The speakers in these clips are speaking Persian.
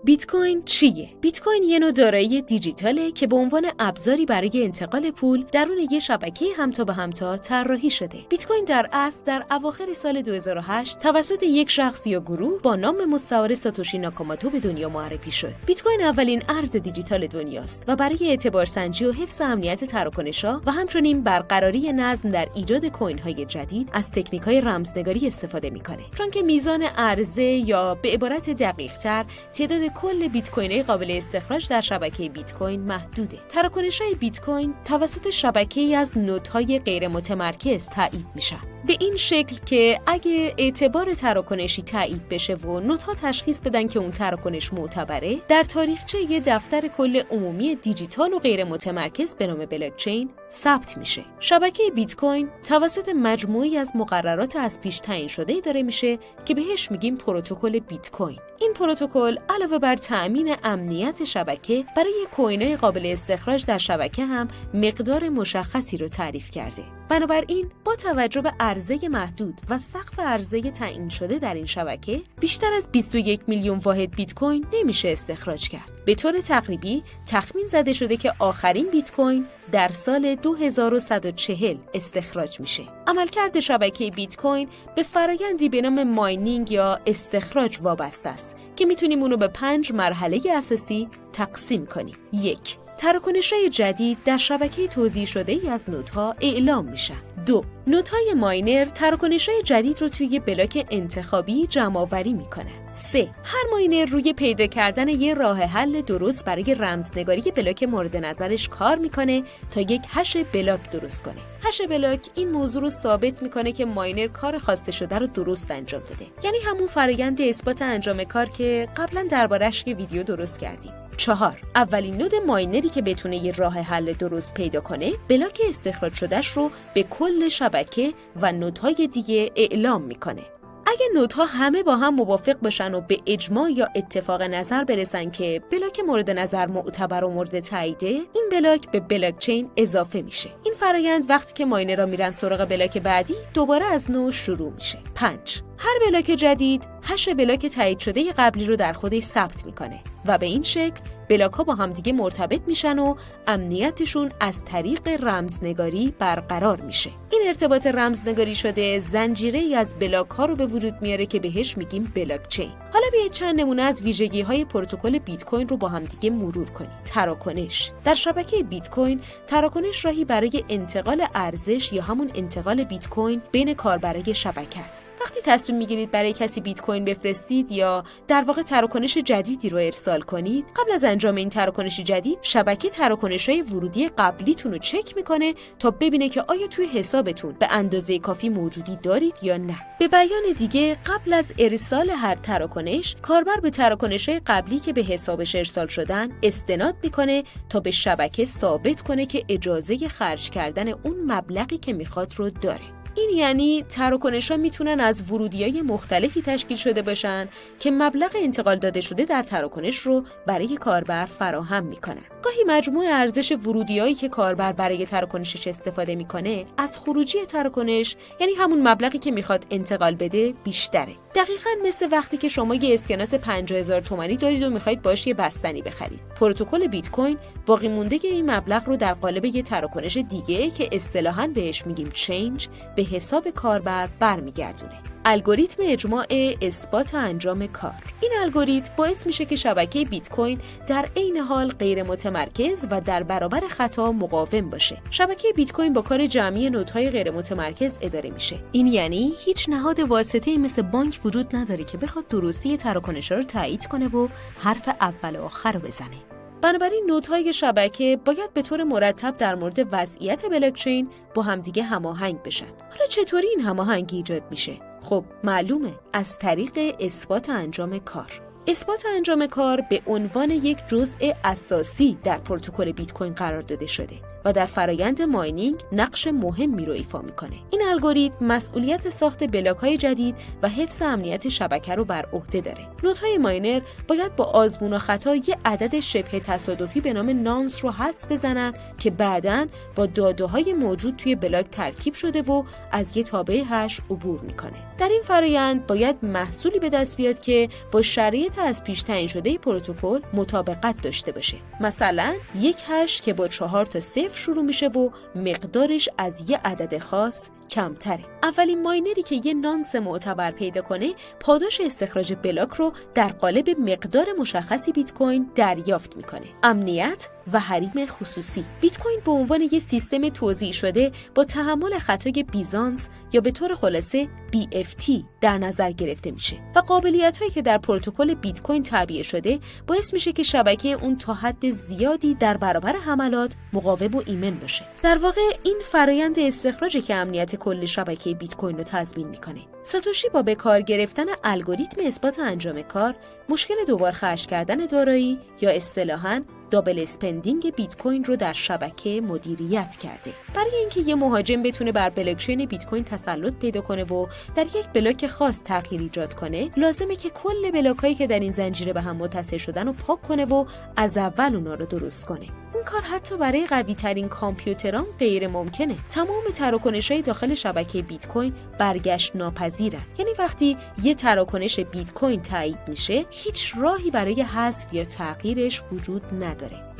بیت کوین چیه؟ بیت کوین یه نوع دارایی دیجیتاله که به عنوان ابزاری برای انتقال پول درون یه شبکه همتا به همتا طراحی شده. بیت کوین در اصل در اواخر سال 2008 توسط یک شخص یا گروه با نام مستعار ساتوشی ناکاموتو به دنیا معرفی شد. بیت کوین اولین ارز دیجیتال دنیاست و برای اعتبارسنجی و حفظ امنیت تراکنش‌ها و همچنین برقراری نظم در ایجاد کوین‌های جدید از تکنیک‌های رمزنگاری استفاده می‌کنه. چون که میزان عرضه یا به عبارت دقیق‌تر تعداد کل بیت کوین‌های قابل استخراج در شبکه بیت کوین محدوده. تراکنش‌های بیت کوین توسط شبکه‌ای از نودهای غیر متمرکز تایید میشن. به این شکل که اگه اعتبار تراکنشی تایید بشه و نودها تشخیص بدن که اون تراکنش معتبره، در تاریخچه یه دفتر کل عمومی دیجیتال و غیر متمرکز به نام بلاکچین ثبت میشه. شبکه بیت کوین توسط مجموعی از مقررات از پیش تعیین شده داره میشه که بهش میگیم پروتکل بیت کوین. این پروتکل علاوه بر تأمین امنیت شبکه برای کوین‌های قابل استخراج در شبکه هم مقدار مشخصی رو تعریف کرده. بنابراین با توجه به عرضه محدود و سقف عرضه تعیین شده در این شبکه، بیشتر از 21 میلیون واحد بیت کوین نمیشه استخراج کرد. به طور تقریبی تخمین زده شده که آخرین بیت کوین در سال 2140 استخراج میشه. عملکرد شبکه بیت کوین به فرایندی به نام ماینینگ یا استخراج وابسته است که میتونیم اونو به 5 مرحله اساسی تقسیم کنیم. 1. تراکنش‌های جدید در شبکه توزیع شده ای از نودها اعلام میشن. 2. نودهای ماینر تراکنش‌های جدید رو توی بلاک انتخابی جمع‌آوری میکنه. 3. هر ماینر روی پیدا کردن یه راه حل درست برای رمزنگاری بلاک مورد نظرش کار میکنه تا یک هش بلاک درست کنه. هش بلاک این موضوع رو ثابت میکنه که ماینر کار خواسته شده رو درست انجام داده. یعنی همون فرآیند اثبات انجام کار که قبلا دربارش یه ویدیو درست کردیم. 4. اولین نود ماینری که بتونه یه راه حل درست پیدا کنه، بلاک استخراج شدهش رو به کل شبکه و نودهای دیگه اعلام میکنه. اگه نودها همه با هم موافق باشن و به اجماع یا اتفاق نظر برسن که بلاک مورد نظر معتبر و مورد تاییده، این بلاک به بلاکچین اضافه میشه. این فرایند وقتی که ماینرها میرن سراغ بلاک بعدی دوباره از نو شروع میشه. 5. هر بلاک جدید هش بلاک تایید شده قبلی رو در خودش ثبت میکنه و به این شکل بلاک‌ها با همدیگه مرتبط میشن و امنیتشون از طریق رمزنگاری برقرار میشه. این ارتباط رمزنگاری شده زنجیره‌ای از بلاک‌ها رو به وجود میاره که بهش میگیم بلاکچین. حالا بیایید چند نمونه از ویژگی‌های پروتکل بیت کوین رو با همدیگه مرور کنیم. تراکنش. در شبکه بیت کوین تراکنش راهی برای انتقال ارزش یا همون انتقال بیت کوین بین کاربرای شبکه است. وقتی تصمیم میگیرید برای کسی بیت کوین بفرستید یا در واقع تراکنش جدیدی رو ارسال کنید، قبل از انجام این تراکنش جدید شبکه تراکنش‌های ورودی قبلیتون رو چک میکنه تا ببینه که آیا توی حسابتون به اندازه کافی موجودی دارید یا نه. به بیان دیگه قبل از ارسال هر تراکنش، کاربر به تراکنش‌های قبلی که به حسابش ارسال شدن استناد میکنه تا به شبکه ثابت کنه که اجازه خرج کردن اون مبلغی که میخواد رو داره. این یعنی تراکنش‌ها میتونن از ورودی‌های مختلفی تشکیل شده باشن که مبلغ انتقال داده شده در تراکنش رو برای کاربر فراهم میکنن. گاهی مجموع ارزش ورودی‌هایی که کاربر برای تراکنشش استفاده میکنه از خروجی تراکنش، یعنی همون مبلغی که میخواد انتقال بده، بیشتره. دقیقاً مثل وقتی که شما یه اسکناس 50000 تومانی دارید و میخواید باهاش یه بستنی بخرید. پروتکل بیت کوین باقی مونده این مبلغ رو در قالب یه تراکنش دیگه که اصطلاحاً بهش میگیم چنج به حساب کاربر برمیگردونه. الگوریتم اجماع اثبات انجام کار. این الگوریتم باعث میشه که شبکه بیت کوین در عین حال غیر متمرکز و در برابر خطا مقاوم باشه. شبکه بیت کوین با کار جمعی نودهای غیر متمرکز اداره میشه. این یعنی هیچ نهاد واسطه‌ای مثل بانک وجود نداره که بخواد درستی تراکنش‌ها رو تایید کنه و حرف اول و آخر رو بزنه. بنابراین نودهای شبکه باید به طور مرتب در مورد وضعیت بلاکچین با همدیگه هماهنگ بشن. حالا چطوری این هماهنگی ایجاد میشه؟ خب معلومه، از طریق اثبات انجام کار. اثبات انجام کار به عنوان یک جزء اساسی در پروتکل بیت کوین قرار داده شده. و در فرایند ماینینگ نقش مهمی رو ایفا میکنه. این الگوریتم مسئولیت ساخت بلاک‌های جدید و حفظ امنیت شبکه رو بر عهده داره. نودهای ماینر باید با آزمون و خطا یه عدد شبه تصادفی به نام نانس رو حدس بزنن که بعداً با داده‌های موجود توی بلاک ترکیب شده و از یه تابع هش عبور میکنه. در این فرایند باید محصولی به دست بیاد که با شرایط از پیش تعیین شده پروتکل مطابقت داشته باشه. مثلا یک هش که با 4 تا 0 شروع میشه و مقدارش از یه عدد خاص کمتره. اولین ماینری که یه نانس معتبر پیدا کنه پاداش استخراج بلاک رو در قالب مقدار مشخصی بیت کوین دریافت میکنه. امنیت و حریم خصوصی. بیت کوین به عنوان یه سیستم توزیع شده با تحمل خطای بیزانس یا به طور خلاصه BFT در نظر گرفته میشه و قابلیت‌هایی که در پروتکل بیت کوین تعبیه شده باعث میشه که شبکه اون تا حد زیادی در برابر حملات مقاوم و ایمن باشه. در واقع این فرایند استخراج که امنیت کل شبکه بیت کوین رو تضمین میکنه. ساتوشی با به کار گرفتن الگوریتم اثبات انجام کار مشکل دوبار خرج کردن دارایی یا اصطلاحاً دابل اسپندینگ بیت کوین رو در شبکه مدیریت کرده. برای اینکه یه مهاجم بتونه بر بلاکچین بیت کوین تسلط پیدا کنه و در یک بلاک خاص تغییر ایجاد کنه، لازمه که کل بلاکایی که در این زنجیره به هم متصل شدن رو پاک کنه و از اول اونا رو درست کنه. این کار حتی برای قوی ترین کامپیوتران غیر ممکنه. تمام تراکنش‌های داخل شبکه بیت کوین برگشت ناپذیرن. یعنی وقتی یه تراکنش بیت کوین تایید میشه، هیچ راهی برای حذف یا تغییرش وجود نداره.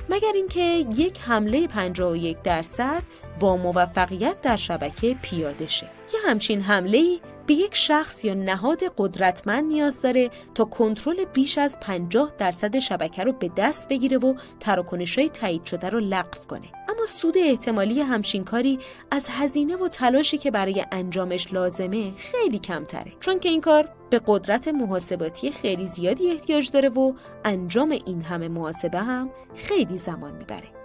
مگر اینکه یک حمله 51% با موفقیت در شبکه پیاده شه. یه همچین حمله‌ای به یک شخص یا نهاد قدرتمند نیاز داره تا کنترل بیش از 50% شبکه رو به دست بگیره و تراکنش‌های تایید شده رو لغو کنه. اما سود احتمالی همچین کاری از هزینه و تلاشی که برای انجامش لازمه خیلی کمتره، چون که این کار به قدرت محاسباتی خیلی زیادی احتیاج داره و انجام این همه محاسبه هم خیلی زمان میبره.